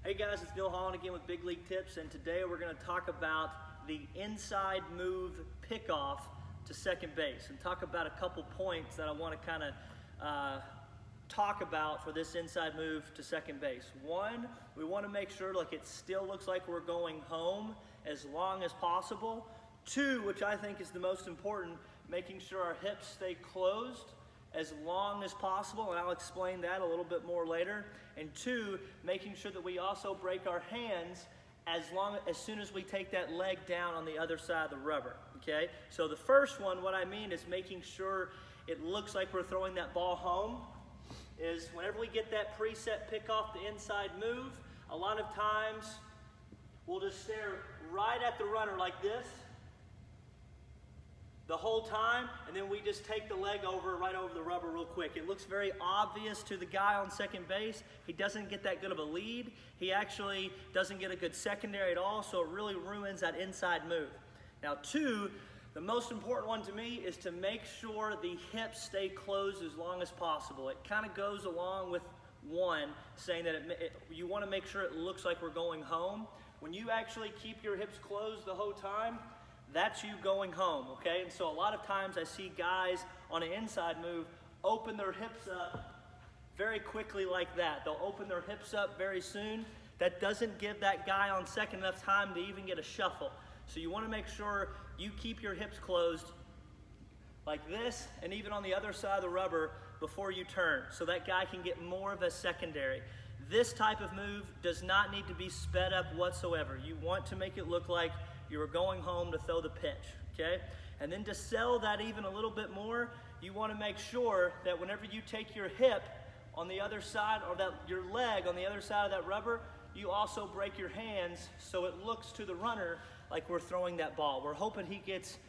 Hey guys, it's Neil Holland again with Big League Tips, and today we're going to talk about the inside move pickoff to second base and talk about a couple points that I want to kind of talk about for this inside move to second base. One, we want to make sure like it still looks like we're going home as long as possible. Two, which I think is the most important, making sure our hips stay closed as long as possible, and I'll explain that a little bit more later. And two, making sure that we also break our hands as soon as we take that leg down on the other side of the rubber, okay? So the first one, what I mean is making sure it looks like we're throwing that ball home, is whenever we get that preset pick off the inside move, a lot of times we'll just stare right at the runner like this the whole time, and then we just take the leg right over the rubber real quick. It looks very obvious to the guy on second base. He doesn't get that good of a lead. He actually doesn't get a good secondary at all, so it really ruins that inside move. Now two, the most important one to me is to make sure the hips stay closed as long as possible. It kind of goes along with one, saying that you want to make sure it looks like we're going home. When you actually keep your hips closed the whole time, that's you going home, okay? And so a lot of times I see guys on an inside move open their hips up very quickly like that. They'll open their hips up very soon. That doesn't give that guy on second enough time to even get a shuffle. So you want to make sure you keep your hips closed like this, and even on the other side of the rubber before you turn, so that guy can get more of a secondary. This type of move does not need to be sped up whatsoever. You want to make it look like you were going home to throw the pitch, okay? And then to sell that even a little bit more, you want to make sure that whenever you take your hip on the other side, or your leg on the other side of that rubber, you also break your hands so it looks to the runner like we're throwing that ball. We're hoping he gets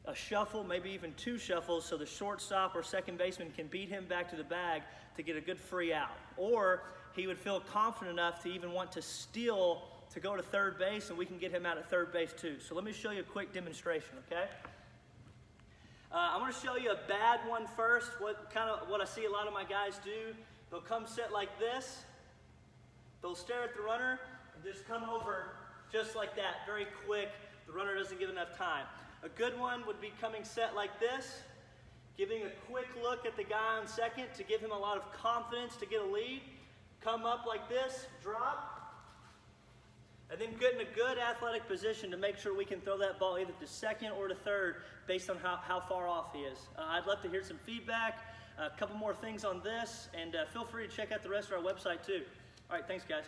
a shuffle, maybe even two shuffles, so the shortstop or second baseman can beat him back to the bag to get a good free out. Or he would feel confident enough to even want to steal to go to third base, and we can get him out at third base too. So let me show you a quick demonstration, okay? I'm going to show you a bad one first, what I see a lot of my guys do. They'll come set like this, they'll stare at the runner, and just come over just like that, very quick. The runner doesn't give enough time. A good one would be coming set like this, giving a quick look at the guy on second to give him a lot of confidence to get a lead. Come up like this, drop, and then get in a good athletic position to make sure we can throw that ball either to second or to third based on how far off he is. I'd love to hear some feedback, a couple more things on this, and feel free to check out the rest of our website too. All right, thanks guys.